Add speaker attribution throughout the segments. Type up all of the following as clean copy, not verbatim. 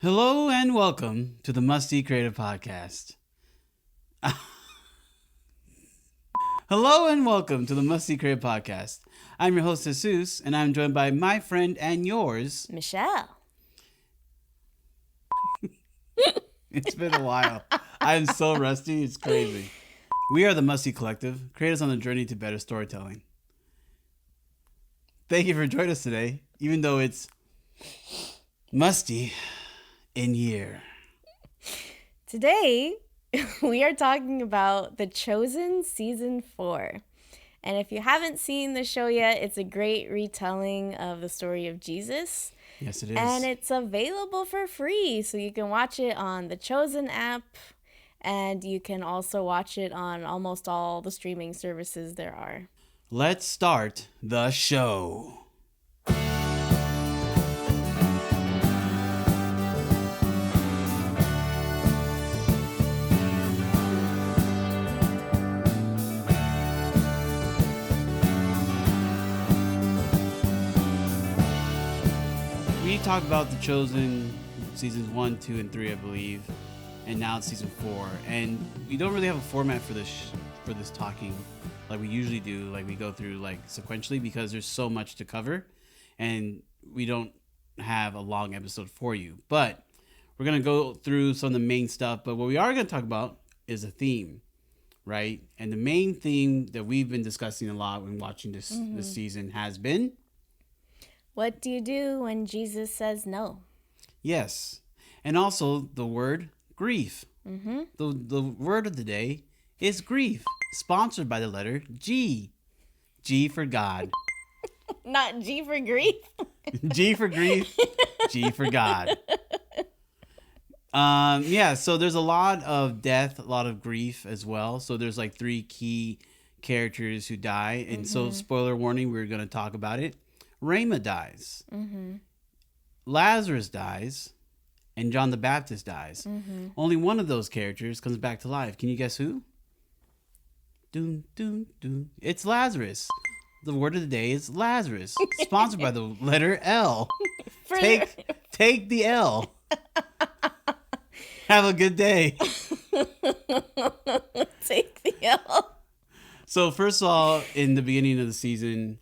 Speaker 1: Hello and welcome to the Musty Creative Podcast. Hello and welcome to the Musty Creative Podcast. I'm your host, Jesús, and I'm joined by my friend and yours,
Speaker 2: Michelle.
Speaker 1: It's been a while. I'm so rusty, it's crazy. We are the Musty Collective, creators on the journey to better storytelling. Thank you for joining us today, even though it's musty in year.
Speaker 2: Today, we are talking about The Chosen Season 4. And if you haven't seen the show yet, it's a great retelling of the story of Jesus.
Speaker 1: Yes, it is.
Speaker 2: And it's available for free. So you can watch it on the Chosen app. And you can also watch it on almost all the streaming services there are.
Speaker 1: Let's start the show. We talked about The Chosen seasons 1, 2, and 3, I believe, and now it's season 4. And we don't really have a format for this talking like we usually do. Like we go through like sequentially because there's so much to cover, and we don't have a long episode for you. But we're gonna go through some of the main stuff. But what we are gonna talk about is a theme, right? And the main theme that we've been discussing a lot when watching this season has been.
Speaker 2: What do you do when Jesus says no?
Speaker 1: Yes. And also the word grief.
Speaker 2: Mm-hmm.
Speaker 1: The word of the day is grief, sponsored by the letter G. G for God.
Speaker 2: Not G for grief.
Speaker 1: G for grief, G for God. So there's a lot of death, a lot of grief as well. So there's like 3 key characters who die. And so spoiler warning, we're going to talk about it. Rama dies.
Speaker 2: Mm-hmm.
Speaker 1: Lazarus dies. And John the Baptist dies.
Speaker 2: Mm-hmm.
Speaker 1: Only one of those characters comes back to life. Can you guess who? Doom, doom, doom. It's Lazarus. The word of the day is Lazarus. Sponsored by the letter L. Take the L. Have a good day.
Speaker 2: Take the L.
Speaker 1: So first of all, in the beginning of the season,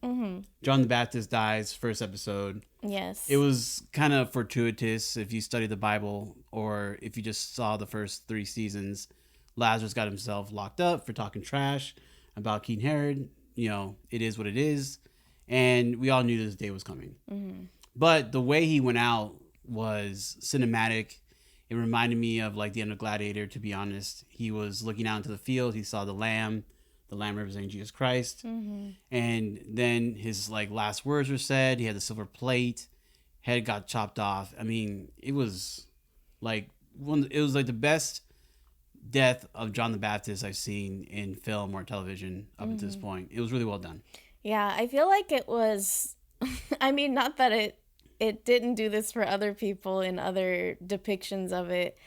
Speaker 1: John the Baptist dies, first episode.
Speaker 2: Yes.
Speaker 1: It was kind of fortuitous if you study the Bible or if you just saw the first 3 seasons. Lazarus got himself locked up for talking trash about King Herod. You know, it is what it is. And we all knew this day was coming. Mm-hmm. But the way he went out was cinematic. It reminded me of like the end of Gladiator, to be honest. He was looking out into the field. He saw the lamb representing Jesus Christ. Mm-hmm. And then his like last words were said. He had the silver plate. Head got chopped off. I mean, it was like the best death of John the Baptist I've seen in film or television up until this point. It was really well done.
Speaker 2: Yeah, I feel like it was, I mean, not that it didn't do this for other people in other depictions of it,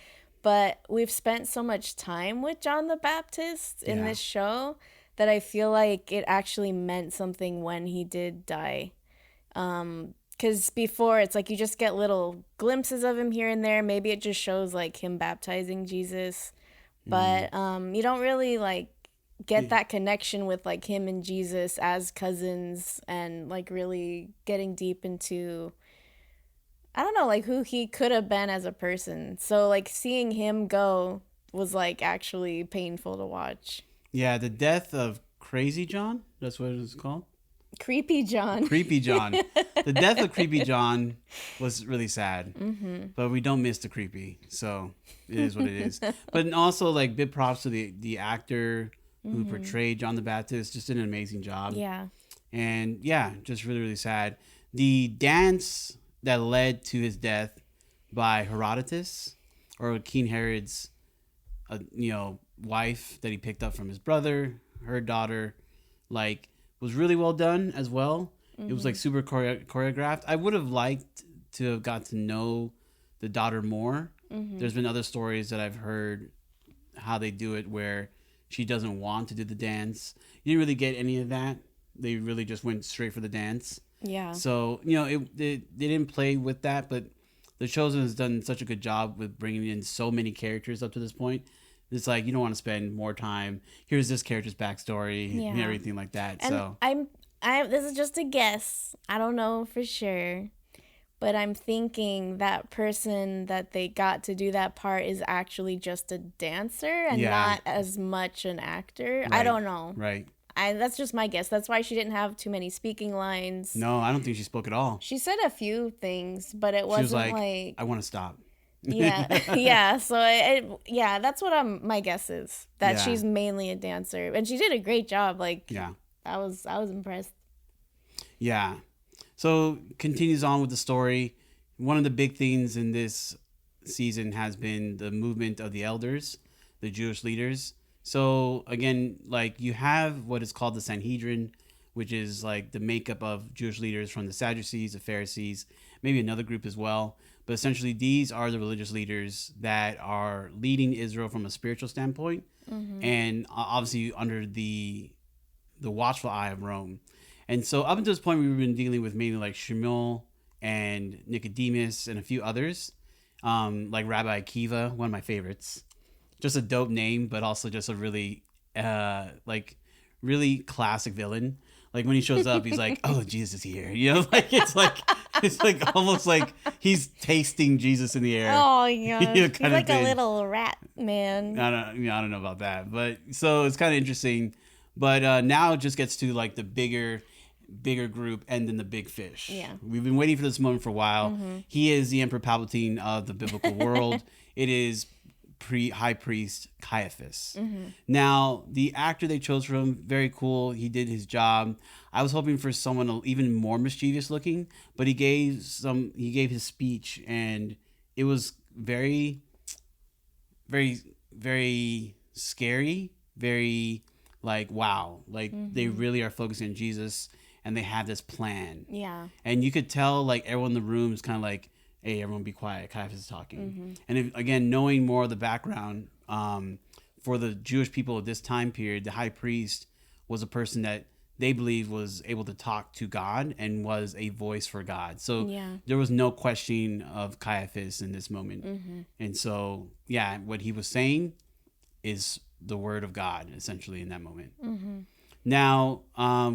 Speaker 2: but we've spent so much time with John the Baptist in this show that I feel like it actually meant something when he did die. Because before, it's like you just get little glimpses of him here and there. Maybe it just shows like him baptizing Jesus. But you don't really like get that connection with like him and Jesus as cousins and like really getting deep into, I don't know, like who he could have been as a person. So like seeing him go was like actually painful to watch.
Speaker 1: Yeah, the death of Crazy John, that's what it was called.
Speaker 2: Creepy John.
Speaker 1: Creepy John. The death of Creepy John was really sad. Mm-hmm. But we don't miss the creepy. So it is what it is. But also, like, big props to the actor who portrayed John the Baptist. Just did an amazing job.
Speaker 2: Yeah.
Speaker 1: And yeah, just really, really sad. The dance that led to his death by Herodotus, or King Herod's, wife that he picked up from his brother, her daughter, like, was really well done as well. It was like super choreographed. I would have liked to have got to know the daughter more. There's been other stories that I've heard how they do it where she doesn't want to do the dance. You didn't really get any of that. They really just went straight for the dance.
Speaker 2: Yeah.
Speaker 1: So, they didn't play with that, but The Chosen has done such a good job with bringing in so many characters up to this point. It's like you don't want to spend more time. Here's this character's backstory and everything like that.
Speaker 2: And
Speaker 1: so
Speaker 2: I'm this is just a guess. I don't know for sure. But I'm thinking that person that they got to do that part is actually just a dancer and not as much an actor.
Speaker 1: Right.
Speaker 2: I don't know.
Speaker 1: Right.
Speaker 2: That's just my guess. That's why she didn't have too many speaking lines.
Speaker 1: No, I don't think she spoke at all.
Speaker 2: She said a few things, but it wasn't like
Speaker 1: I want to stop.
Speaker 2: Yeah. Yeah. So that's what my guess is. That she's mainly a dancer. And she did a great job. Like I was impressed.
Speaker 1: Yeah. So continues on with the story. One of the big things in this season has been the movement of the elders, the Jewish leaders. So again, like you have what is called the Sanhedrin, which is like the makeup of Jewish leaders from the Sadducees, the Pharisees, maybe another group as well. But essentially these are the religious leaders that are leading Israel from a spiritual standpoint, and obviously under the watchful eye of Rome. And so up until this point, we've been dealing with mainly like Shmuel and Nicodemus and a few others, like Rabbi Akiva, one of my favorites. Just a dope name, but also just a really, really classic villain. Like when he shows up, he's like, "Oh, Jesus is here," you know, it's like almost like he's tasting Jesus in the air.
Speaker 2: Oh yeah, he's like
Speaker 1: a
Speaker 2: little rat man.
Speaker 1: I don't know about that, but so it's kind of interesting. But now it just gets to like the bigger group and then the big fish.
Speaker 2: Yeah.
Speaker 1: We've been waiting for this moment for a while. He is the Emperor Palpatine of the biblical world. It is high priest Caiaphas. Now, the actor they chose for him, very cool. He did his job. I was hoping for someone even more mischievous looking, but he gave his speech and it was very, very, very scary, very like, wow, like they really are focusing on Jesus and they have this plan.
Speaker 2: Yeah.
Speaker 1: And you could tell like everyone in the room is kind of like, hey, everyone be quiet. Caiaphas is talking. And again, knowing more of the background for the Jewish people at this time period, the high priest was a person that they believe was able to talk to God and was a voice for God. So there was no questioning of Caiaphas in this moment. And so, what he was saying is the word of God, essentially, in that moment. Now,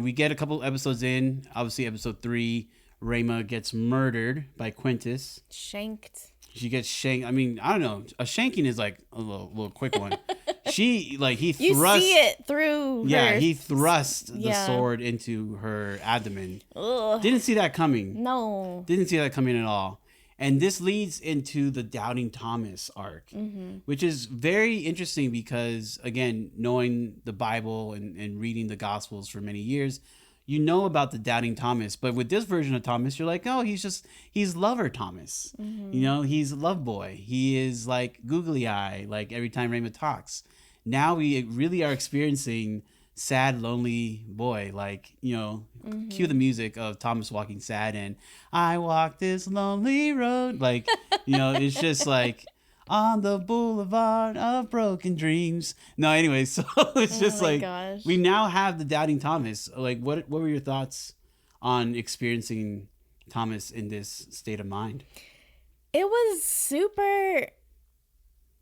Speaker 1: we get a couple episodes in. Obviously, episode 3, Rhema gets murdered by Quintus.
Speaker 2: Shanked.
Speaker 1: She gets shanked. I mean, I don't know. A shanking is like a little quick one. He thrust.
Speaker 2: You see it through her.
Speaker 1: Yeah, he thrust the sword into her abdomen.
Speaker 2: Ugh.
Speaker 1: Didn't see that coming.
Speaker 2: No.
Speaker 1: Didn't see that coming at all. And this leads into the Doubting Thomas arc, which is very interesting because, again, knowing the Bible and reading the Gospels for many years, you know about the Doubting Thomas. But with this version of Thomas, you're like, oh, he's lover Thomas. You know, he's love boy. He is like googly eye, like every time Raymond talks. Now we really are experiencing sad, lonely boy, like, you know, cue the music of Thomas walking sad and I walk this lonely road. Like, you know, it's just like on the boulevard of broken dreams. No, anyway, so it's just like
Speaker 2: gosh.
Speaker 1: We now have the Doubting Thomas. Like, what were your thoughts on experiencing Thomas in this state of mind?
Speaker 2: It was super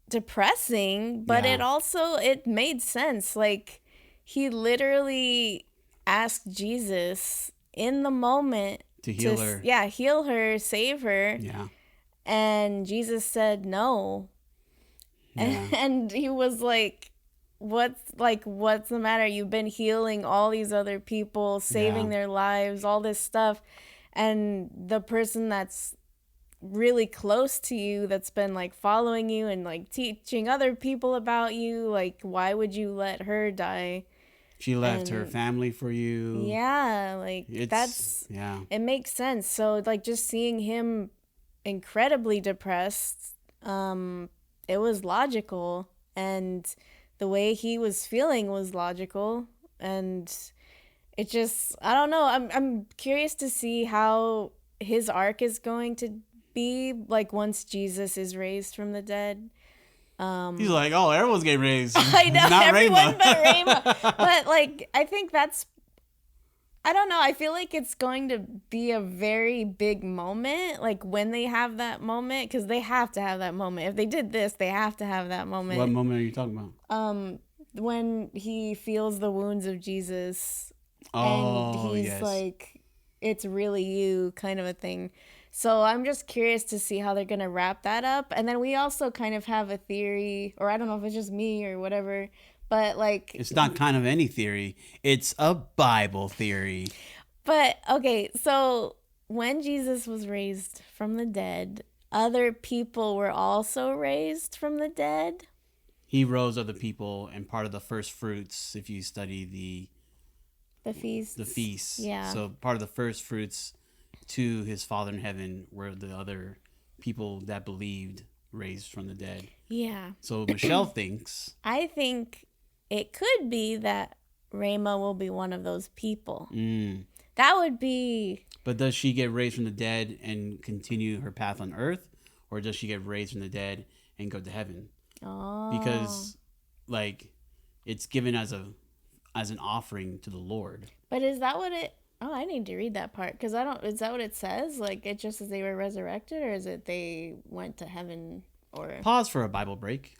Speaker 2: depressing, but it made sense. Like, he literally asked Jesus in the moment
Speaker 1: to heal her.
Speaker 2: Yeah, heal her, save her.
Speaker 1: Yeah.
Speaker 2: And Jesus said no. Yeah. And he was like, what's the matter? You've been healing all these other people, saving their lives, all this stuff. And the person that's really close to you, that's been like following you and like teaching other people about you, like, why would you let her die?
Speaker 1: She left her family for you.
Speaker 2: Yeah, like it makes sense. So like just seeing him incredibly depressed, it was logical, and the way he was feeling was logical, and it just, I don't know. I'm curious to see how his arc is going to be like once Jesus is raised from the dead.
Speaker 1: He's like, oh, everyone's getting raised.
Speaker 2: I know,
Speaker 1: not
Speaker 2: everyone
Speaker 1: Rhema.
Speaker 2: but Rhema. But like, I think that's I don't know. I feel like it's going to be a very big moment, like when they have that moment, because they have to have that moment. If they did this, they have to have that moment.
Speaker 1: What moment are you talking about?
Speaker 2: When he feels the wounds of Jesus,
Speaker 1: Oh,
Speaker 2: and he's
Speaker 1: yes.
Speaker 2: like, it's really you kind of a thing. So I'm just curious to see how they're going to wrap that up. And then we also kind of have a theory, or I don't know if it's just me or whatever, but like,
Speaker 1: It's not kind of any theory. It's a Bible theory.
Speaker 2: but okay, so when Jesus was raised from the dead, other people were also raised from the dead.
Speaker 1: He rose other people, and part of the first fruits, if you study
Speaker 2: The feast.
Speaker 1: the feasts.
Speaker 2: Yeah.
Speaker 1: So part of the first fruits to his Father in heaven were the other people that believed raised from the dead.
Speaker 2: Yeah.
Speaker 1: So Michelle thinks.
Speaker 2: I think it could be that Rayma will be one of those people. That would be...
Speaker 1: But does she get raised from the dead and continue her path on earth? Or does she get raised from the dead and go to heaven?
Speaker 2: Oh.
Speaker 1: Because, like, it's given as an offering to the Lord.
Speaker 2: But is that what it... Oh, I need to read that part. Because I don't... Is that what it says? Like, it just says they were resurrected? Or is it they went to heaven? Or...
Speaker 1: Pause for a Bible break.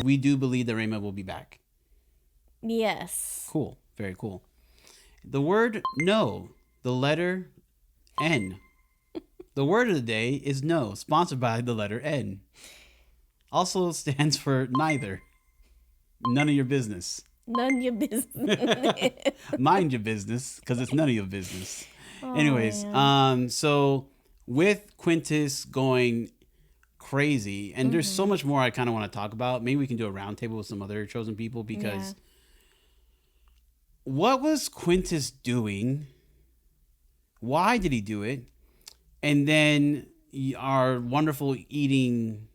Speaker 1: We do believe that Rayma will be back.
Speaker 2: Yes.
Speaker 1: Cool. Very cool. The word no, the letter N. The word of the day is no, sponsored by the letter N. Also stands for neither. None of your business.
Speaker 2: None of your business.
Speaker 1: Mind your business, because it's none of your business.
Speaker 2: Oh,
Speaker 1: Anyways,
Speaker 2: man.
Speaker 1: so with Quintus going crazy, and there's so much more I kind of want to talk about. Maybe we can do a roundtable with some other chosen people, because what was Quintus doing? Why did he do it? And then our wonderful eating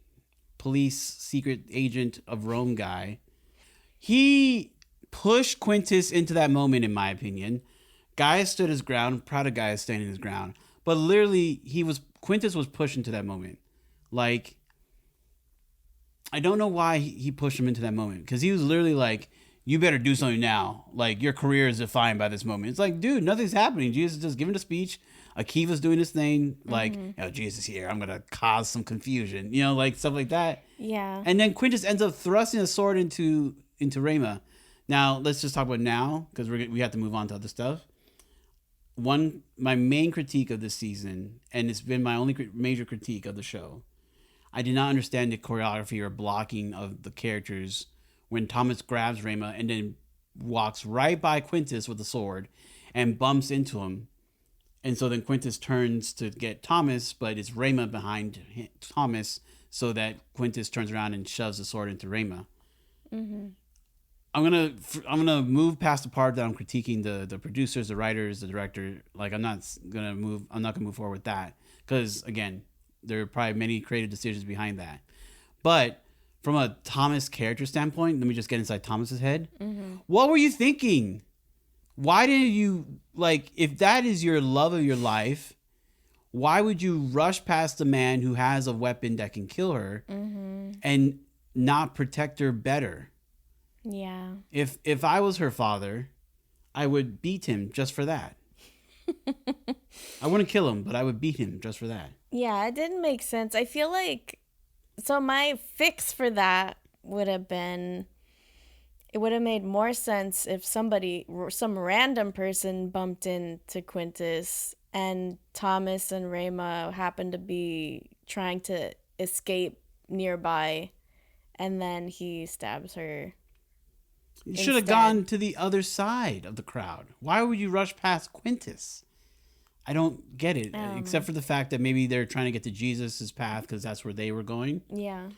Speaker 1: police secret agent of Rome guy, he pushed Quintus into that moment, in my opinion. Guy stood his ground. Proud of Guy standing his ground. But literally, Quintus was pushed into that moment. Like, I don't know why he pushed him into that moment. Because he was literally like, you better do something now. Like, your career is defined by this moment. It's like, dude, nothing's happening. Jesus is just giving a speech. Akiva's doing his thing. Like, oh, Jesus is here. I'm going to cause some confusion. You know, like, stuff like that.
Speaker 2: Yeah.
Speaker 1: And then Quintus ends up thrusting a sword into Rayma. Now, let's just talk about now, because we have to move on to other stuff. My main critique of this season, and it's been my only major critique of the show, I did not understand the choreography or blocking of the characters when Thomas grabs Rayma and then walks right by Quintus with the sword and bumps into him. And so then Quintus turns to get Thomas, but it's Rayma behind Thomas, so that Quintus turns around and shoves the sword into Rayma. Mm-hmm. I'm gonna move past the part that I'm critiquing the producers, the writers, the director. Like, I'm not gonna move forward with that, because again, there are probably many creative decisions behind that. But from a Thomas character standpoint, let me just get inside Thomas's head. Mm-hmm. What were you thinking? Why didn't you, like, if that is your love of your life, why would you rush past the man who has a weapon that can kill her and not protect her better?
Speaker 2: Yeah.
Speaker 1: If I was her father, I would beat him just for that. I wouldn't kill him, but I would beat him just for that.
Speaker 2: Yeah, it didn't make sense. I feel like, so my fix for that would have been, it would have made more sense if some random person bumped into Quintus and Thomas and Rayma happened to be trying to escape nearby, and then he stabs her.
Speaker 1: You should have gone to the other side of the crowd. Why would you rush past Quintus? I don't get it, except for the fact that maybe they're trying to get to Jesus' path because that's where they were going.
Speaker 2: Yeah.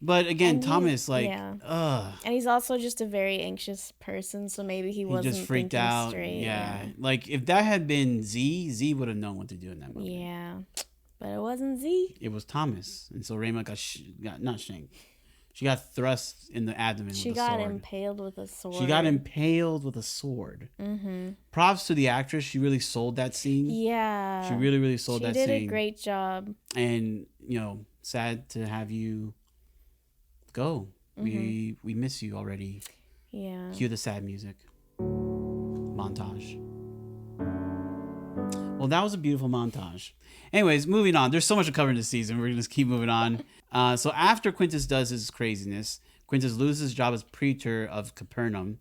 Speaker 1: But again,
Speaker 2: And
Speaker 1: Thomas,
Speaker 2: And he's also just a very anxious person, so maybe he wasn't
Speaker 1: just freaked
Speaker 2: thinking
Speaker 1: out.
Speaker 2: straight.
Speaker 1: Yeah. Like, if that had been Z would have known what to do in that moment.
Speaker 2: Yeah. But it wasn't Z.
Speaker 1: It was Thomas. And so Rayma got not shanked. She got thrust in the abdomen
Speaker 2: She
Speaker 1: with a sword.
Speaker 2: got impaled with a sword.
Speaker 1: She got impaled with a sword. Mm-hmm. Props to the actress. She really sold that scene.
Speaker 2: Yeah.
Speaker 1: She really, really sold that scene.
Speaker 2: She did a great job.
Speaker 1: And, sad to have you go. Mm-hmm. We miss you already.
Speaker 2: Yeah.
Speaker 1: Cue the sad music. Montage. Well, that was a beautiful montage. Anyways, moving on. There's so much to cover in this season. We're going to just keep moving on. So after Quintus does his craziness, Quintus loses his job as praetor of Capernaum,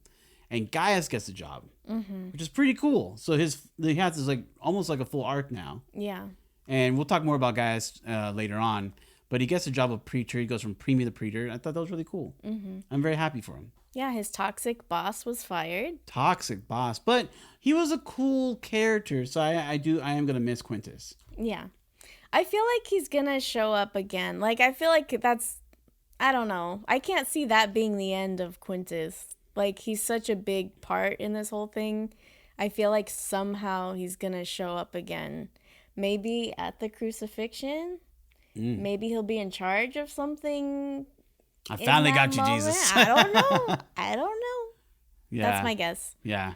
Speaker 1: and Gaius gets the job, which is pretty cool. So he has this like almost like a full arc now.
Speaker 2: Yeah.
Speaker 1: And we'll talk more about Gaius later on. But he gets the job of praetor. He goes from premier to praetor. I thought that was really cool. Mm-hmm. I'm very happy for him.
Speaker 2: Yeah, his toxic boss was fired.
Speaker 1: Toxic boss. But he was a cool character. So I am going to miss Quintus.
Speaker 2: Yeah. I feel like he's going to show up again. Like, I feel like I don't know. I can't see that being the end of Quintus. Like, he's such a big part in this whole thing. I feel like somehow he's going to show up again. Maybe at the crucifixion. Maybe he'll be in charge of something.
Speaker 1: I finally got you, Jesus.
Speaker 2: I don't know. Yeah. That's my guess.
Speaker 1: Yeah.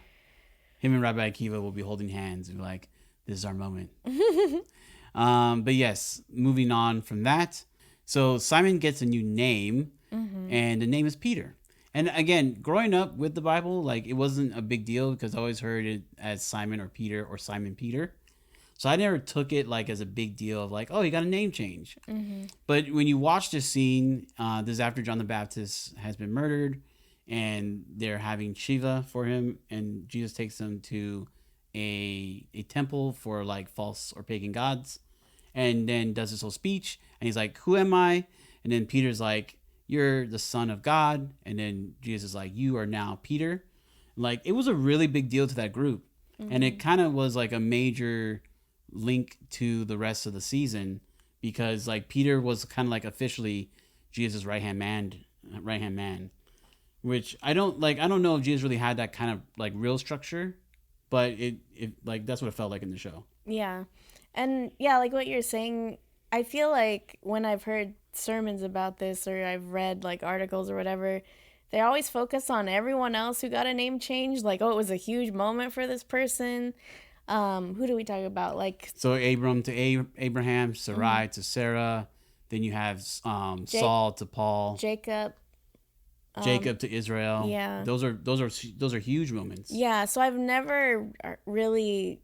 Speaker 1: Him and Rabbi Akiva will be holding hands and be like, this is our moment. But yes, moving on from that. So Simon gets a new name, and the name is Peter. And again, growing up with the Bible, like it wasn't a big deal because I always heard it as Simon or Peter or Simon Peter. So I never took it like as a big deal of like, oh, he got a name change. Mm-hmm. But when you watch this scene, this is after John the Baptist has been murdered and they're having Shiva for him. And Jesus takes them to a temple for like false or pagan gods and then does this whole speech. And he's like, who am I? And then Peter's like, you're the son of God. And then Jesus is like, you are now Peter. Like it was a really big deal to that group. Mm-hmm. And it kind of was like a major link to the rest of the season because like Peter was kind of like officially Jesus' right hand man, which I don't know if Jesus really had that kind of like real structure, but it like that's what it felt like in the show.
Speaker 2: Yeah. And yeah, like what you're saying, I feel like when I've heard sermons about this or I've read like articles or whatever, they always focus on everyone else who got a name change, like, oh, it was a huge moment for this person. Who do we talk about? Like,
Speaker 1: so Abram to Abraham, Sarai to Sarah. Then you have Saul to Paul,
Speaker 2: Jacob
Speaker 1: to Israel.
Speaker 2: Yeah,
Speaker 1: those are huge moments.
Speaker 2: Yeah, so I've never really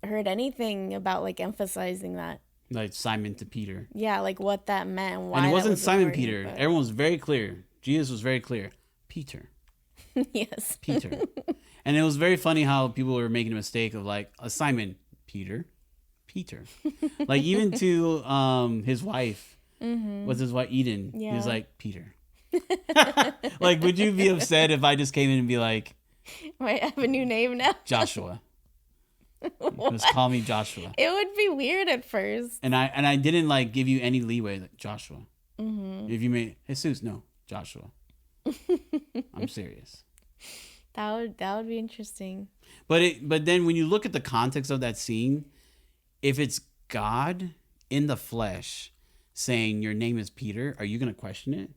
Speaker 2: heard anything about like emphasizing that.
Speaker 1: Like Simon to Peter.
Speaker 2: Yeah, like what that meant. And why
Speaker 1: and it wasn't Simon Peter.
Speaker 2: But...
Speaker 1: Everyone was very clear. Jesus was very clear. Peter.
Speaker 2: Yes.
Speaker 1: Peter. And it was very funny how people were making a mistake of like Simon Peter. Like even to his wife. Mm-hmm. Was his wife Eden? Yeah. He was like Peter. Like, would you be upset if I just came in and be like,
Speaker 2: "Might have a new name now"?
Speaker 1: Joshua. Just call me Joshua.
Speaker 2: It would be weird at first.
Speaker 1: And I didn't like give you any leeway, like Joshua. Mm-hmm. If you made Jesus, no Joshua. I'm serious.
Speaker 2: That would be interesting.
Speaker 1: But then when you look at the context of that scene, if it's God in the flesh saying your name is Peter, are you going to question it?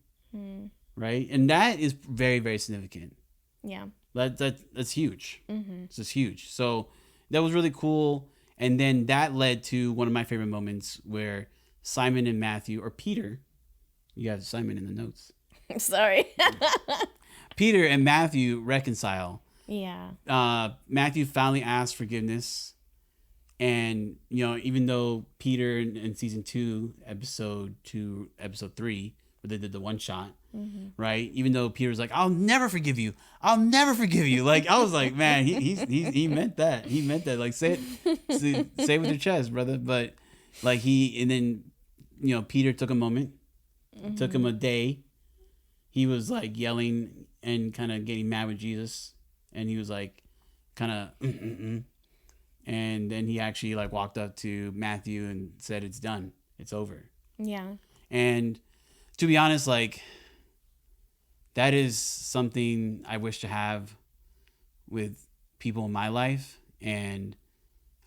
Speaker 1: Right? And that is very, very significant.
Speaker 2: Yeah.
Speaker 1: That's huge. Mm-hmm. It's just huge. So that was really cool. And then that led to one of my favorite moments where Simon and Matthew, or Peter, you have Simon in the notes.
Speaker 2: Sorry.
Speaker 1: Peter and Matthew reconcile.
Speaker 2: Yeah.
Speaker 1: Matthew finally asks forgiveness. And, even though Peter in season 2, episode 3, where they did the one shot, mm-hmm. right? Even though Peter's like, I'll never forgive you. Like, I was like, man, he meant that. He meant that. Like, say it with your chest, brother. But like and then, Peter took a moment, mm-hmm. took him a day. He was like yelling and kind of getting mad with Jesus. And he was like, kind of, And then he actually like walked up to Matthew and said, it's done. It's over.
Speaker 2: Yeah.
Speaker 1: And to be honest, like, that is something I wish to have with people in my life. And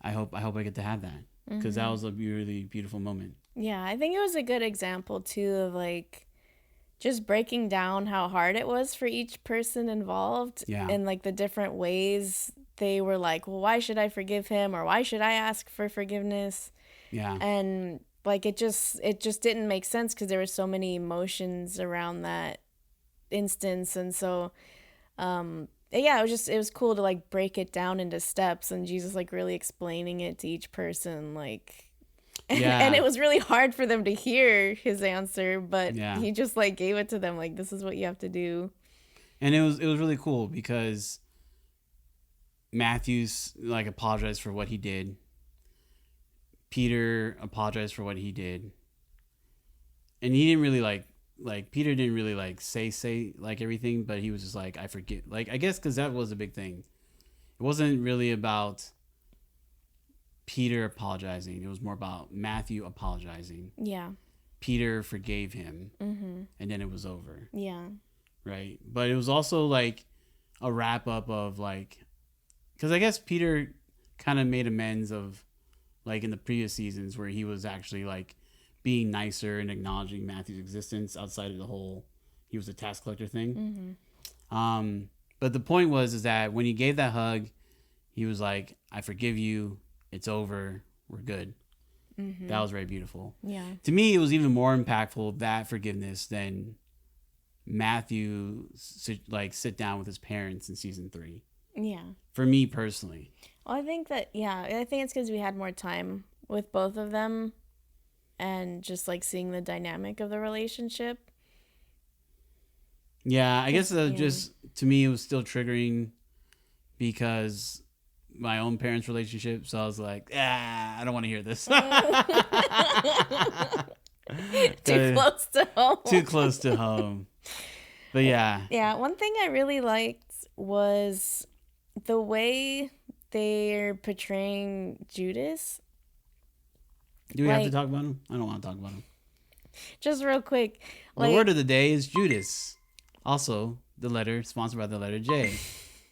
Speaker 1: I hope I get to have that, because that was a really beautiful moment.
Speaker 2: Yeah. I think it was a good example too of like, just breaking down how hard it was for each person involved and like the different ways they were like, well, why should I forgive him, or why should I ask for forgiveness? And like it just didn't make sense because there were so many emotions around that instance. And so it was cool to like break it down into steps, and Jesus like really explaining it to each person, like and it was really hard for them to hear his answer, but he just like gave it to them, like, this is what you have to do.
Speaker 1: And it was really cool because Matthew's like apologized for what he did. Peter apologized for what he did. And he didn't really like Peter didn't really like say like everything, but he was just like, I forget. Like, I guess because that was a big thing. It wasn't really about Peter apologizing. It was more about Matthew apologizing.
Speaker 2: Yeah.
Speaker 1: Peter forgave him. Mm-hmm. And then it was over.
Speaker 2: Yeah.
Speaker 1: Right. But it was also like a wrap up of like, because I guess Peter kind of made amends of like in the previous seasons where he was actually like being nicer and acknowledging Matthew's existence outside of the whole he was a tax collector thing. Mm-hmm. But the point is that when he gave that hug, he was like, I forgive you. It's over. We're good. Mm-hmm. That was very beautiful.
Speaker 2: Yeah.
Speaker 1: To me, it was even more impactful, that forgiveness, than Matthew sit down with his parents in season 3.
Speaker 2: Yeah.
Speaker 1: For me personally.
Speaker 2: Well, I think it's because we had more time with both of them and just like seeing the dynamic of the relationship.
Speaker 1: Yeah, I guess just to me it was still triggering because my own parents' relationship, so I was like, I don't want to hear this.
Speaker 2: Too close to home.
Speaker 1: Too close to home. But yeah.
Speaker 2: Yeah, one thing I really liked was the way they're portraying Judas.
Speaker 1: Do we have to talk about him? I don't want to talk about him.
Speaker 2: Just real quick.
Speaker 1: The word of the day is Judas. Also, the letter sponsored by the letter J,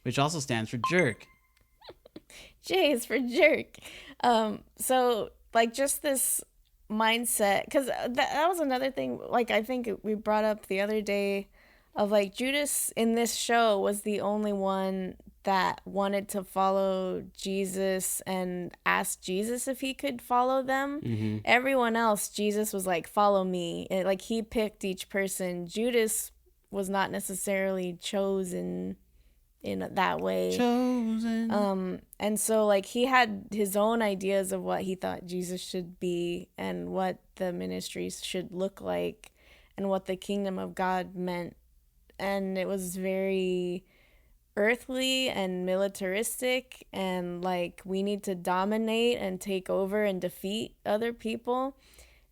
Speaker 1: which also stands for jerk.
Speaker 2: J is for jerk. So like just this mindset, because that was another thing, like I think we brought up the other day, of like Judas in this show was the only one that wanted to follow Jesus and asked Jesus if he could follow them. Mm-hmm. Everyone else, Jesus was like, follow me. Like he picked each person. Judas was not necessarily chosen in that way.
Speaker 1: Chosen.
Speaker 2: And so like he had his own ideas of what he thought Jesus should be and what the ministries should look like and what the kingdom of God meant. And it was very earthly and militaristic, and like we need to dominate and take over and defeat other people.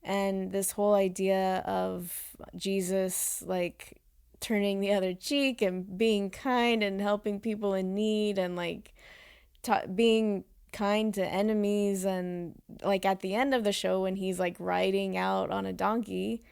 Speaker 2: And this whole idea of Jesus like turning the other cheek and being kind and helping people in need, and like being kind to enemies. And like at the end of the show when he's like riding out on a donkey,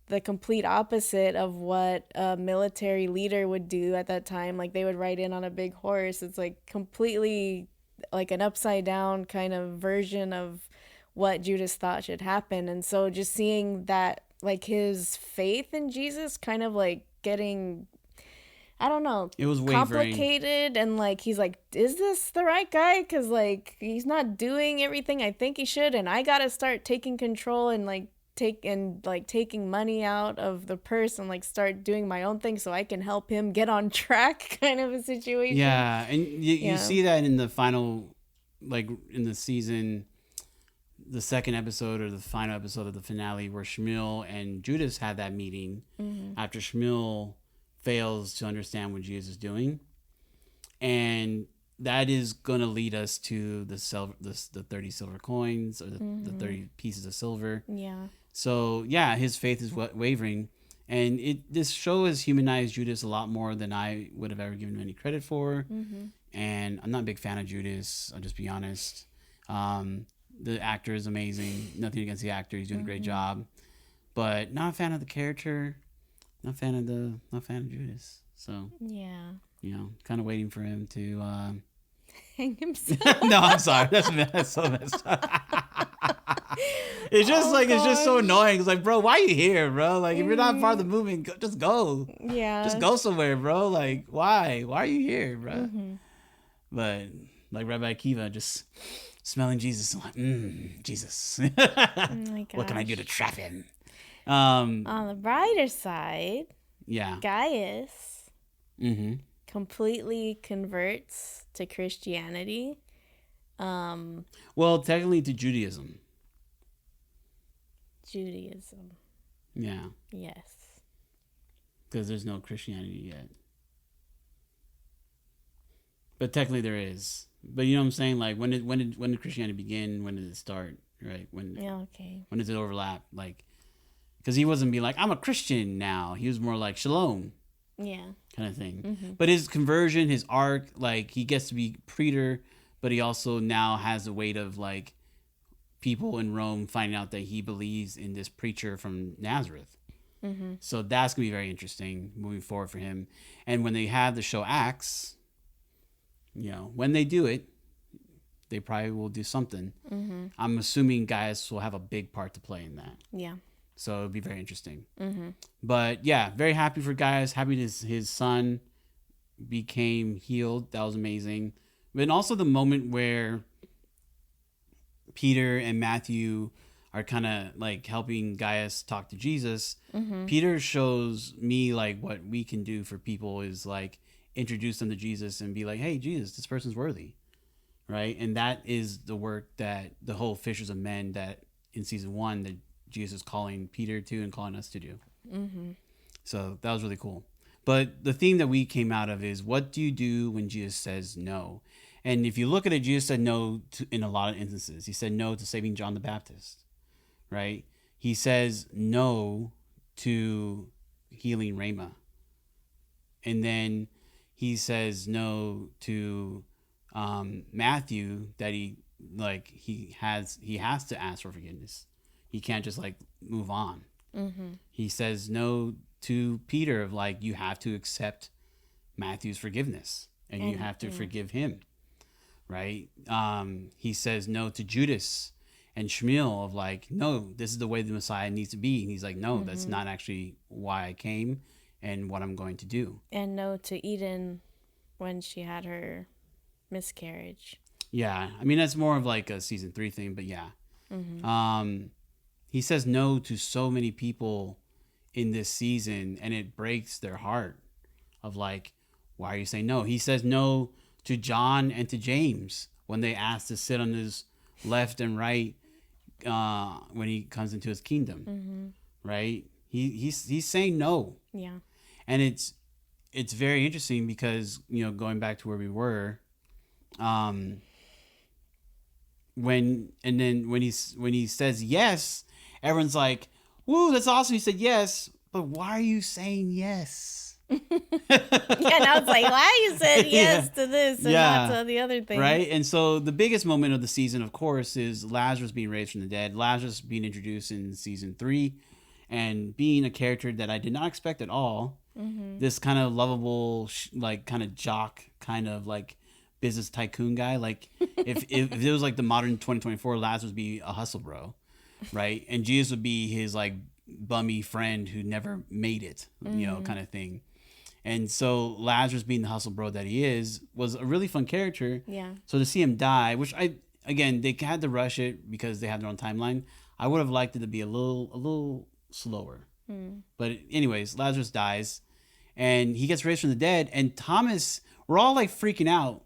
Speaker 2: the complete opposite of what a military leader would do at that time. Like they would ride in on a big horse. It's like completely like an upside down kind of version of what Judas thought should happen. And so just seeing that, like his faith in Jesus kind of like getting, I don't know,
Speaker 1: it was wavering,
Speaker 2: complicated. And like he's like, is this the right guy? Because like he's not doing everything I think he should, and I gotta start taking control and like taking money out of the purse and like start doing my own thing so I can help him get on track, kind of a situation.
Speaker 1: Yeah, and you see that in the final, like in the season, the second episode or the final episode of the finale, where Shmuel and Judas had that meeting after Shmuel fails to understand what Jesus is doing, and that is going to lead us to the 30 silver coins, or the 30 pieces of silver.
Speaker 2: Yeah.
Speaker 1: So yeah, his faith is wavering, and this show has humanized Judas a lot more than I would have ever given him any credit for. Mm-hmm. And I'm not a big fan of Judas. I'll just be honest. The actor is amazing. Nothing against the actor; he's doing a great job. But not a fan of the character. Not a fan of Judas. So
Speaker 2: yeah,
Speaker 1: kind of waiting for him to
Speaker 2: hang himself.
Speaker 1: No, I'm sorry. That's so messed up. It's just it's just so annoying. It's like, bro, why are you here, bro? Like, if you're not part of the movement, just go.
Speaker 2: Yeah.
Speaker 1: Just go somewhere, bro. Like, why? Why are you here, bro?
Speaker 2: Mm-hmm.
Speaker 1: But like Rabbi Akiva, just smelling Jesus. I'm like, Jesus. What can I do to trap him?
Speaker 2: On the brighter side,
Speaker 1: yeah.
Speaker 2: Gaius
Speaker 1: Mm-hmm.
Speaker 2: completely converts to Christianity.
Speaker 1: Well, technically to Judaism.
Speaker 2: Judaism.
Speaker 1: Yeah.
Speaker 2: Yes.
Speaker 1: Because there's no Christianity yet. But technically there is. But you know what I'm saying? Like, when did Christianity begin? When did it start? Right? When does it overlap? Like, because he wasn't being like, I'm a Christian now. He was more like, shalom.
Speaker 2: Yeah.
Speaker 1: Kind of thing.
Speaker 2: Mm-hmm.
Speaker 1: But his conversion, his arc, like, he gets to be preacher, but he also now has the weight of, like, people in Rome finding out that he believes in this preacher from Nazareth.
Speaker 2: Mm-hmm.
Speaker 1: So that's going to be very interesting moving forward for him. And when they have the show Acts, you know, when they do it, they probably will do something.
Speaker 2: Mm-hmm.
Speaker 1: I'm assuming Gaius will have a big part to play in that.
Speaker 2: Yeah.
Speaker 1: So it'll be very interesting.
Speaker 2: Mm-hmm.
Speaker 1: But yeah, very happy for Gaius. Happy his son became healed. That was amazing. But also the moment where Peter and Matthew are kind of like helping Gaius talk to Jesus.
Speaker 2: Mm-hmm.
Speaker 1: Peter shows me like what we can do for people is like introduce them to Jesus and be like, hey, Jesus, this person's worthy. Right. And that is the work that the whole fishers of men that in season 1 that Jesus is calling Peter to and calling us to do.
Speaker 2: Mm-hmm.
Speaker 1: So that was really cool. But the theme that we came out of is, what do you do when Jesus says no? And if you look at it, Jesus said no in a lot of instances. He said no to saving John the Baptist, right? He says no to healing Rama. And then he says no to Matthew, that he has to ask for forgiveness. He can't just like move on.
Speaker 2: Mm-hmm.
Speaker 1: He says no to Peter of like, you have to accept Matthew's forgiveness and you have to forgive him. Right. He says no to Judas and Shmuel of like, no, this is the way the Messiah needs to be. And he's like, no, that's not actually why I came and what I'm going to do. And
Speaker 2: no to Eden when she had her miscarriage.
Speaker 1: Yeah. I mean, that's more of like a season 3 thing, but yeah.
Speaker 2: Mm-hmm.
Speaker 1: He says no to so many people in this season, and it breaks their heart of like, why are you saying no? He says no to John and to James when they ask to sit on his left and right when he comes into his kingdom.
Speaker 2: Mm-hmm.
Speaker 1: Right? He's saying no.
Speaker 2: Yeah. And
Speaker 1: it's very interesting because, you know, going back to where we were, when he says yes, everyone's like, woo, that's awesome. He said yes, but why are you saying yes?
Speaker 2: And I was like, why you said yes to this and not to the other thing?
Speaker 1: Right? And so the biggest moment of the season, of course, is Lazarus being raised from the dead. Lazarus being introduced in season 3 and being a character that I did not expect at all.
Speaker 2: Mm-hmm.
Speaker 1: This kind of lovable, like kind of jock, kind of like business tycoon guy. Like if it was like the modern 2024, Lazarus would be a hustle bro, right? And Jesus would be his like bummy friend who never made it, you know, kind of thing. And so Lazarus, being the hustle bro that he is, was a really fun character.
Speaker 2: Yeah.
Speaker 1: So to see him die, which again, they had to rush it because they had their own timeline. I would have liked it to be a little slower. But anyways, Lazarus dies and he gets raised from the dead. And Thomas, we're all like freaking out.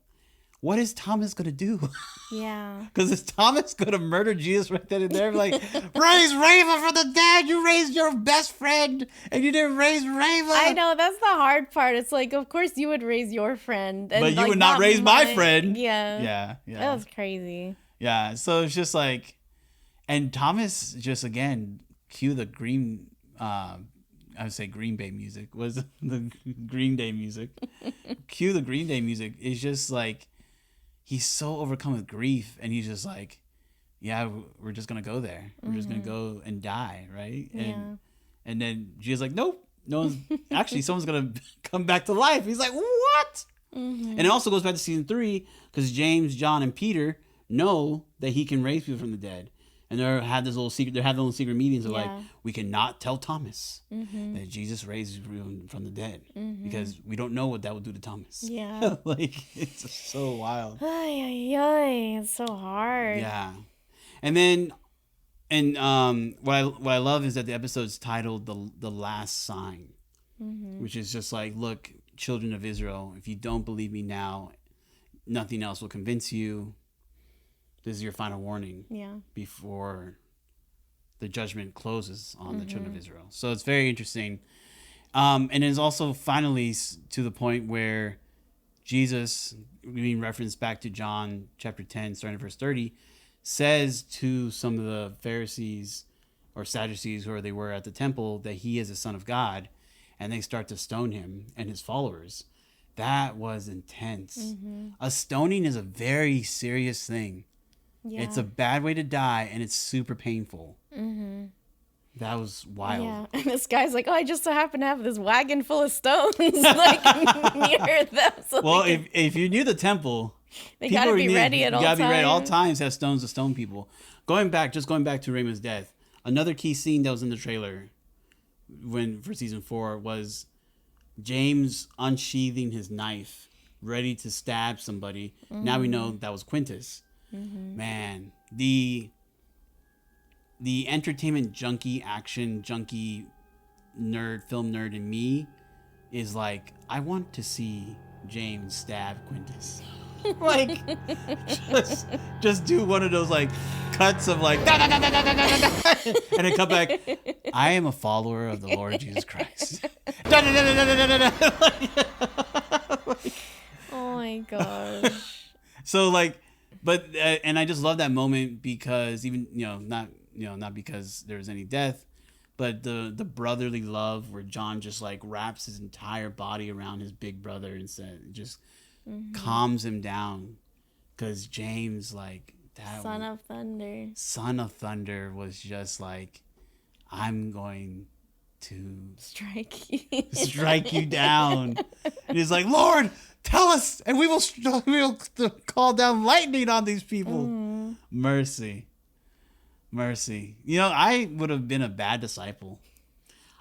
Speaker 1: What is Thomas going to do?
Speaker 2: Yeah.
Speaker 1: Because is Thomas going to murder Jesus right then and there? Like, raise Rava from the dead. You raised your best friend and you didn't raise Rava.
Speaker 2: I know. That's the hard part. It's like, of course you would raise your friend. And
Speaker 1: but you
Speaker 2: like,
Speaker 1: would not raise my friend.
Speaker 2: Yeah.
Speaker 1: Yeah.
Speaker 2: That was crazy.
Speaker 1: Yeah. So it's just like, and Thomas just, again, cue the green, I would say Green Bay music. Was the Green Day music. Cue the Green Day music. It's just like, he's so overcome with grief, and he's just like, yeah, we're just going to go there. We're just going to go and die, right? And then Jesus like, nope, no one's, actually, someone's going to come back to life. He's like, what? And it also goes back to season 3, because James, John, and Peter know that he can raise people from the dead. And they had this little secret. They had little secret meetings of like,
Speaker 2: Yeah.
Speaker 1: we cannot tell Thomas that Jesus raised him from the dead because we don't know what that would do to Thomas.
Speaker 2: Yeah.
Speaker 1: Like, it's just so wild.
Speaker 2: Ay, ay, ay. It's so hard.
Speaker 1: Yeah. And then, what I love is that the episode's titled the Last Sign, which is just like, look, children of Israel, if you don't believe me now, nothing else will convince you. This is your final warning.
Speaker 2: Yeah.
Speaker 1: Before the judgment closes on the children of Israel. So it's very interesting. And it's also finally to the point where Jesus, being referenced back to John chapter 10, starting at verse 30, says to some of the Pharisees or Sadducees, whoever they were at the temple, that he is the Son of God. And they start to stone him and his followers. That was intense. A stoning is a very serious thing.
Speaker 2: Yeah.
Speaker 1: It's a bad way to die, and it's super painful. That was wild.
Speaker 2: Yeah. And this guy's like, oh, I just so happen to have this wagon full of stones like near them. So
Speaker 1: Well, if you knew the temple,
Speaker 2: they gotta be ready at all times.
Speaker 1: You gotta be ready at all times to have stones to stone people. Going back to Raymond's death, another key scene that was in the trailer for season 4 was James unsheathing his knife, ready to stab somebody. Now we know that was Quintus. Man, the entertainment junkie, action junkie, film nerd in me is like, I want to see James stab Quintus. Like, just do one of those like cuts of like, da, da, da, da, da, da, da, da, and then come back. I am a follower of the Lord Jesus Christ. Da, da, da, da, da, da, da, da.
Speaker 2: Oh my gosh.
Speaker 1: So like, but and I just love that moment because even not because there was any death, but the brotherly love where John just like wraps his entire body around his big brother and just calms him down, because James, like, that
Speaker 2: Son of Thunder
Speaker 1: was just like, I'm going to
Speaker 2: strike
Speaker 1: you down. And he's like, Lord, tell us, and we will call down lightning on these people. Mercy. I would have been a bad disciple.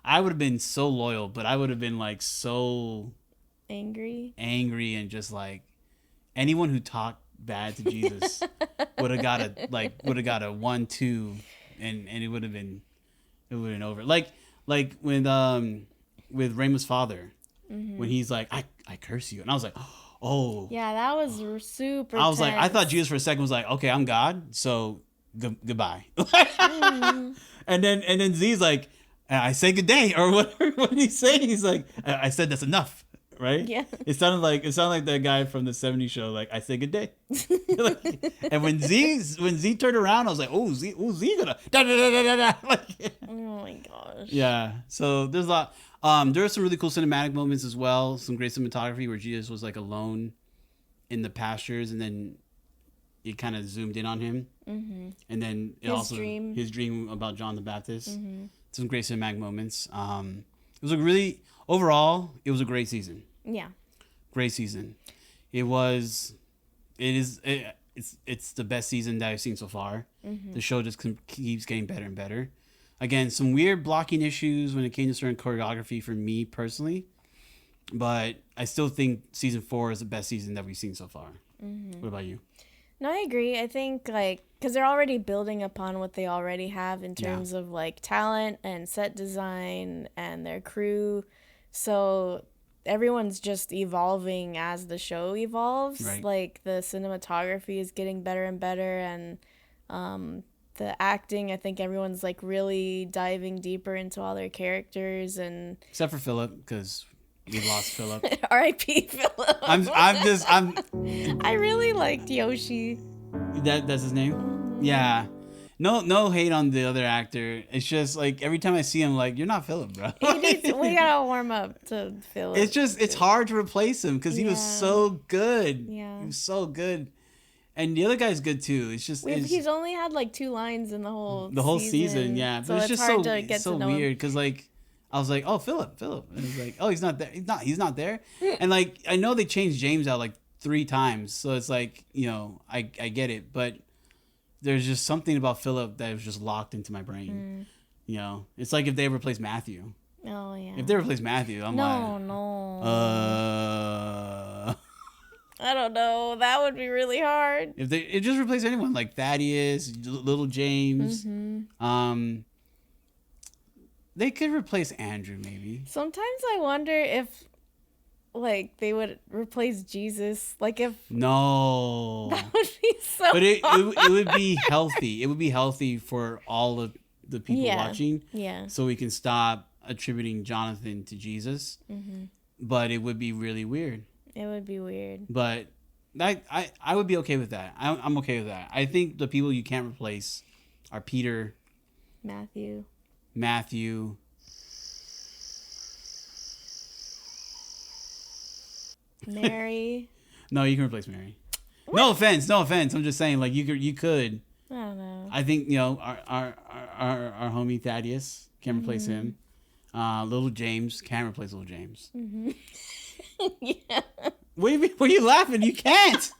Speaker 1: I would have been so loyal, but I would have been like so
Speaker 2: angry
Speaker 1: and just like, anyone who talked bad to Jesus would have got a 1-2, and it would have been over. Like when with Raymond's father, when he's like, I curse you, and I was like, oh
Speaker 2: yeah, that was super
Speaker 1: I was
Speaker 2: tense.
Speaker 1: like, I thought Jesus for a second was like, okay, I'm God, so goodbye. And then Z's like, I say good day, or whatever. What did he say? He's like, I said that's enough, right?
Speaker 2: Yeah.
Speaker 1: It sounded like that guy from the '70s show, like, I say good day. And when Z turned around, I was like, oh Z gonna da da da da da. Like,
Speaker 2: oh my gosh.
Speaker 1: yeah. So there's a lot. There are some really cool cinematic moments as well. Some great cinematography where Jesus was like alone in the pastures, and then it kind of zoomed in on him, and then his dream about John the Baptist. Some great cinematic moments. It was it was a great season.
Speaker 2: Yeah.
Speaker 1: Great season. It's the best season that I've seen so far. The show just keeps getting better and better. Again, some weird blocking issues when it came to certain choreography for me personally, but I still think season 4 is the best season that we've seen so far. What about you?
Speaker 2: No, I agree. I think, like, because they're already building upon what they already have in terms of, like, talent and set design and their crew. So everyone's just evolving as the show evolves.
Speaker 1: Right.
Speaker 2: Like, the cinematography is getting better and better, and the acting, I think everyone's, like, really diving deeper into all their characters. And
Speaker 1: Except for Philip, because we lost Philip.
Speaker 2: R.I.P. Philip.
Speaker 1: I
Speaker 2: really liked Yoshi.
Speaker 1: That's his name? Yeah. No hate on the other actor. It's just like every time I see him, like, you're not Philip, bro.
Speaker 2: We gotta warm up to Philip.
Speaker 1: It's hard to replace him because he was so good.
Speaker 2: Yeah.
Speaker 1: He was so good. And the other guy's good too. It's just
Speaker 2: he's only had like 2 lines in the whole
Speaker 1: season, yeah. But
Speaker 2: so
Speaker 1: it's just
Speaker 2: hard to get
Speaker 1: so
Speaker 2: to know
Speaker 1: weird
Speaker 2: him.
Speaker 1: because like I was like, oh, Philip, and he's like, oh, he's not there. He's not there. And like I know they changed James out like 3 times, so it's like, I get it, but there's just something about Philip that was just locked into my brain. You know, it's like if they replaced Matthew.
Speaker 2: Oh yeah.
Speaker 1: If they replace Matthew, I'm like,
Speaker 2: I don't know. That would be really hard.
Speaker 1: If they just replace anyone like Thaddeus, little James, they could replace Andrew maybe.
Speaker 2: Sometimes I wonder if like they would replace Jesus. Like if
Speaker 1: no,
Speaker 2: that would be so.
Speaker 1: But it would be healthy. It would be healthy for all of the people watching.
Speaker 2: Yeah.
Speaker 1: So we can stop attributing Jonathan to Jesus. But it would be really weird.
Speaker 2: It would be weird.
Speaker 1: But I would be okay with that. I'm okay with that. I think the people you can't replace are Peter,
Speaker 2: Matthew. Mary.
Speaker 1: No, you can replace Mary. What? No offense. I'm just saying, like you could.
Speaker 2: I don't know.
Speaker 1: I think our homie Thaddeus can replace him. Little James can't replace little James.
Speaker 2: Yeah.
Speaker 1: What are you laughing? You can't.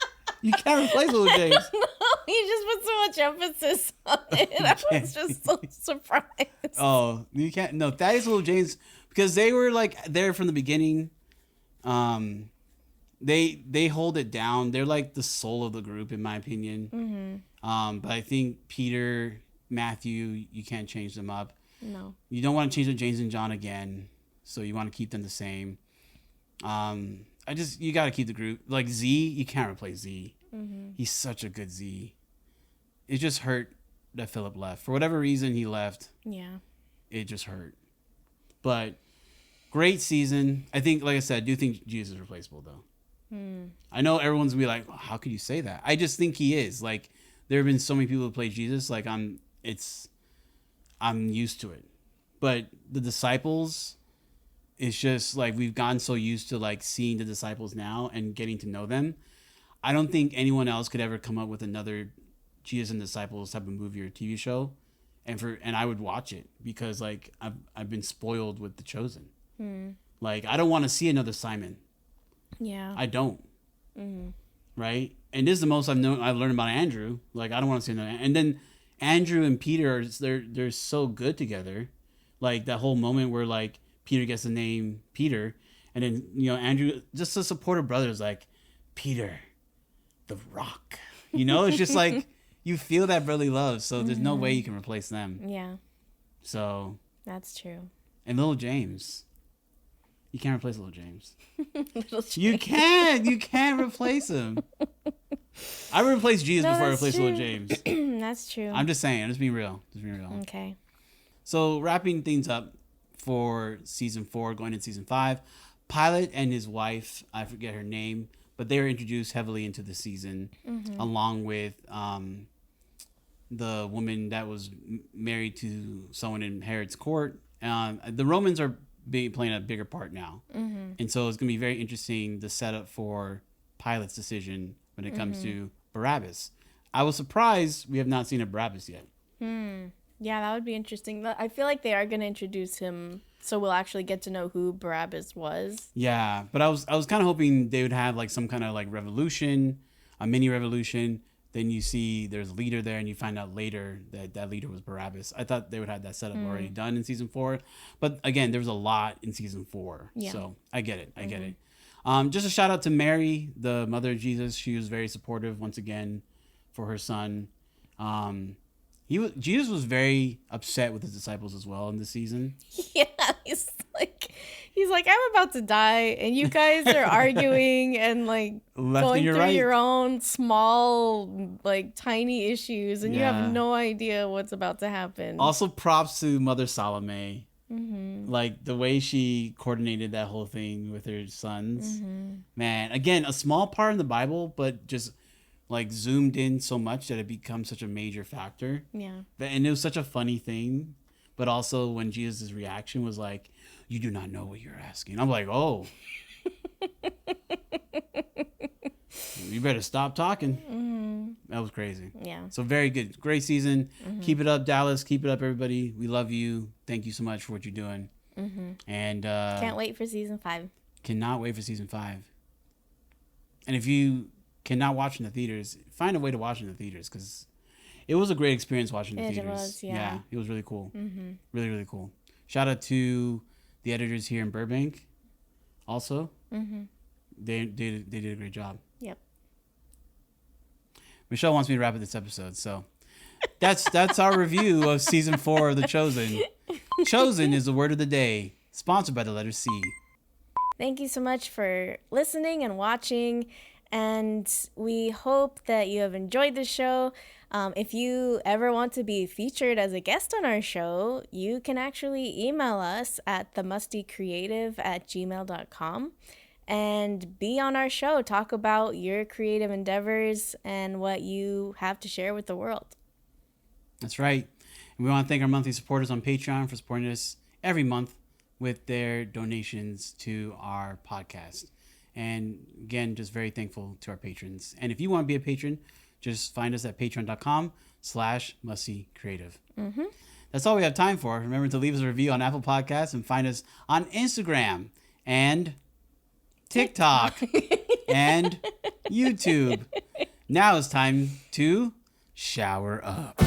Speaker 1: You can't replace little James.
Speaker 2: No, you just put so much emphasis on it. I was just so surprised.
Speaker 1: Oh, you can't. No, Thaddeus, little James, because they were like there from the beginning. They hold it down. They're like the soul of the group, in my opinion. But I think Peter, Matthew, you can't change them up.
Speaker 2: No.
Speaker 1: You don't want to change the James and John again, so you want to keep them the same. You got to keep the group. Like Z, you can't replace Z. He's such a good Z. It just hurt that Philip left. For whatever reason he left.
Speaker 2: Yeah.
Speaker 1: It just hurt. But great season. I think, like I said, I do think Jesus is replaceable, though. I know everyone's going to be like, well, how could you say that? I just think he is. Like, there have been so many people who play Jesus. Like, I'm used to it. But the disciples, it's just like we've gotten so used to like seeing the disciples now and getting to know them. I don't think anyone else could ever come up with another Jesus and Disciples type of movie or TV show, and I would watch it because like I've been spoiled with The Chosen. Like I don't want to see another Simon.
Speaker 2: Yeah.
Speaker 1: I don't. Right? And this is the most I've learned about Andrew. Like I don't want to see another. And then Andrew and Peter, they're so good together. Like that whole moment where like Peter gets the name Peter, and then Andrew, just a supportive brother, is like, Peter, the Rock. It's just like you feel that brotherly love. So there's no way you can replace them.
Speaker 2: Yeah.
Speaker 1: So
Speaker 2: that's true.
Speaker 1: And little James, you can't replace little James.
Speaker 2: Little James.
Speaker 1: You can't replace him. I would replace Jesus before I replace little James.
Speaker 2: That's true.
Speaker 1: I'm just saying. I'm just being real.
Speaker 2: Okay.
Speaker 1: So wrapping things up for season 4, going into season 5, Pilate and his wife, I forget her name, but they were introduced heavily into the season, along with the woman that was married to someone in Herod's court. The Romans are playing a bigger part now, and so it's going to be very interesting the setup for Pilate's decision when it comes to Barabbas. I was surprised we have not seen a Barabbas yet.
Speaker 2: Yeah, that would be interesting. I feel like they are going to introduce him, so we'll actually get to know who Barabbas was. Yeah,
Speaker 1: but I was kind of hoping they would have like some kind of like revolution, a mini revolution. Then you see there's a leader there, and you find out later that leader was Barabbas. I thought they would have that setup already done in season 4, but again, there was a lot in season 4, so I get it. I get it. Just a shout out to Mary, the mother of Jesus. She was very supportive once again for her son. Jesus was very upset with his disciples as well in this season.
Speaker 2: Yeah, he's like, I'm about to die, and you guys are arguing and like going through your own small, like tiny issues, and you have no idea what's about to happen.
Speaker 1: Also, props to Mother Salome. Like the way she coordinated that whole thing with her sons. Man, again, a small part in the Bible, but just like zoomed in so much that it becomes such a major factor. Yeah. And it was such a funny thing. But also when Jesus' reaction was like, you do not know what you're asking. I'm like, oh. You better stop talking. That was crazy. Yeah. So very good. Great season. Keep it up, Dallas. Keep it up, everybody. We love you. Thank you so much for what you're doing. And
Speaker 2: can't wait for season 5.
Speaker 1: Cannot wait for season 5. And if you cannot watch in the theaters, find a way to watch in the theaters, because It was a great experience watching the
Speaker 2: It
Speaker 1: theaters.
Speaker 2: was, yeah.
Speaker 1: It was really cool.
Speaker 2: Mm-hmm.
Speaker 1: Really, really cool. Shout out to the editors here in Burbank. Also, they did a great job.
Speaker 2: Yep.
Speaker 1: Michelle wants me to wrap up this episode, so that's our review of season 4 of The Chosen. Chosen is the word of the day, sponsored by the letter C.
Speaker 2: Thank you so much for listening and watching, and we hope that you have enjoyed the show. If you ever want to be featured as a guest on our show, you can actually email us at themustycreative@gmail.com and be on our show. Talk about your creative endeavors and what you have to share with the world.
Speaker 1: That's right. And we want to thank our monthly supporters on Patreon for supporting us every month with their donations to our podcast. And again, just very thankful to our patrons. And if you want to be a patron, just find us at patreon.com/Musty Creative.
Speaker 2: Mm-hmm.
Speaker 1: That's all we have time for. Remember to leave us a review on Apple Podcasts and find us on Instagram and TikTok and YouTube. Now it's time to shower up.